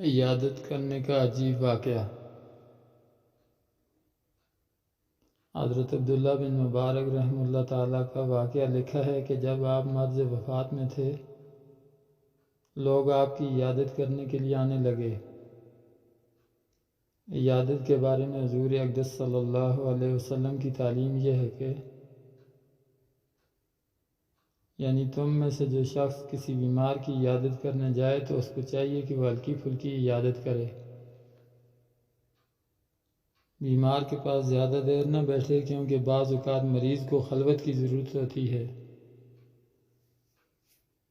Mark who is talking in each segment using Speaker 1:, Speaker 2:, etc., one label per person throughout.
Speaker 1: عیادت کرنے کا عجیب واقعہ۔ حضرت عبداللہ بن مبارک رحمہ اللہ تعالیٰ کا واقعہ لکھا ہے کہ جب آپ مرض وفات میں تھے، لوگ آپ کی عیادت کرنے کے لیے آنے لگے۔ عیادت کے بارے میں حضور اقدس صلی اللہ علیہ وسلم کی تعلیم یہ ہے کہ یعنی تم میں سے جو شخص کسی بیمار کی عیادت کرنے جائے تو اس کو چاہیے کہ وہ ہلکی پھلکی عیادت کرے، بیمار کے پاس زیادہ دیر نہ بیٹھے، کیونکہ بعض اوقات مریض کو خلوت کی ضرورت ہوتی ہے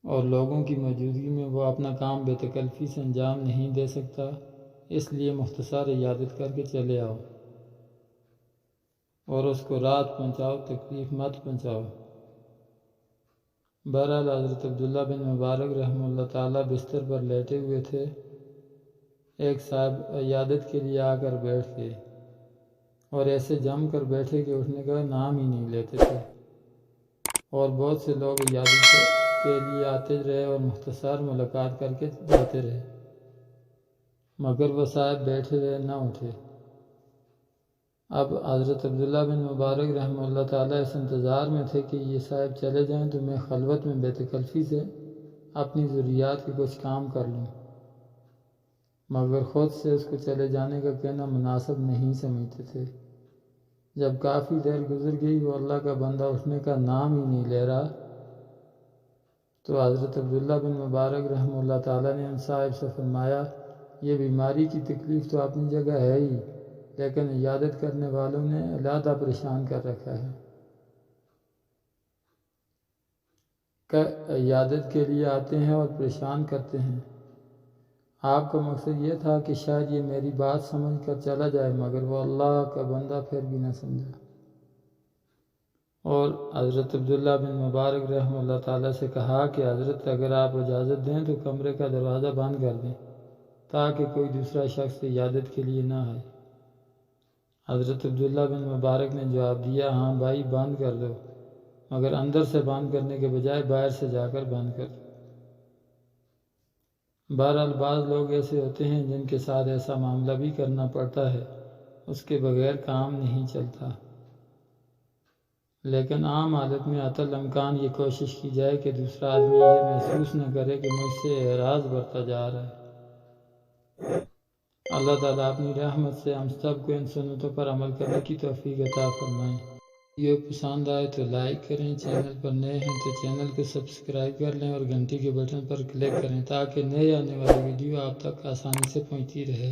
Speaker 1: اور لوگوں کی موجودگی میں وہ اپنا کام بے تکلفی سے انجام نہیں دے سکتا، اس لیے مختصر عیادت کر کے چلے آؤ اور اس کو راحت پہنچاؤ، تکلیف مت پہنچاؤ۔ بہرحال حضرت عبداللہ بن مبارک رحمہ اللہ تعالیٰ بستر پر لیٹے ہوئے تھے، ایک صاحب عیادت کے لیے آ کر بیٹھ گئے اور ایسے جم کر بیٹھے کہ اٹھنے کا نام ہی نہیں لیتے تھے، اور بہت سے لوگ عیادت کے لیے آتے رہے اور مختصر ملاقات کر کے جاتے رہے، مگر وہ صاحب بیٹھے رہے، نہ اٹھے۔ اب حضرت عبداللہ بن مبارک رحمہ اللہ تعالیٰ اس انتظار میں تھے کہ یہ صاحب چلے جائیں تو میں خلوت میں بے تکلفی سے اپنی ضروریات کے کچھ کام کر لوں، مگر خود سے اس کو چلے جانے کا کہنا مناسب نہیں سمجھتے تھے۔ جب کافی دیر گزر گئی، وہ اللہ کا بندہ اٹھنے کا نام ہی نہیں لے رہا، تو حضرت عبداللہ بن مبارک رحمہ اللہ تعالیٰ نے ان صاحب سے فرمایا، یہ بیماری کی تکلیف تو اپنی جگہ ہے ہی، لیکن عیادت کرنے والوں نے علیحدہ پریشان کر رکھا ہے۔ کہ عیادت کے لیے آتے ہیں اور پریشان کرتے ہیں۔ آپ کا مقصد یہ تھا کہ شاید یہ میری بات سمجھ کر چلا جائے، مگر وہ اللہ کا بندہ پھر بھی نہ سمجھا، اور حضرت عبداللہ بن مبارک رحمہ اللہ تعالیٰ سے کہا کہ حضرت اگر آپ اجازت دیں تو کمرے کا دروازہ بند کر دیں تاکہ کوئی دوسرا شخص عیادت کے لیے نہ آئے۔ حضرت عبداللہ بن مبارک نے جواب دیا، ہاں بھائی بند کر دو، مگر اندر سے بند کرنے کے بجائے باہر سے جا کر بند کر دو۔ بہرحال بعض لوگ ایسے ہوتے ہیں جن کے ساتھ ایسا معاملہ بھی کرنا پڑتا ہے، اس کے بغیر کام نہیں چلتا، لیکن عام حالت میں حتی الامکان یہ کوشش کی جائے کہ دوسرا آدمی یہ محسوس نہ کرے کہ مجھ سے اعراض برتا جا رہا ہے۔ اللہ تعالیٰ اپنی رحمت سے ہم سب کو ان سنتوں پر عمل کرنے کی توفیق عطا فرمائے۔ ویڈیو پسند آئے تو لائک کریں، چینل پر نئے ہیں تو چینل کو سبسکرائب کر لیں اور گھنٹی کے بٹن پر کلک کریں تاکہ نئے آنے والی ویڈیو آپ تک آسانی سے پہنچتی رہے۔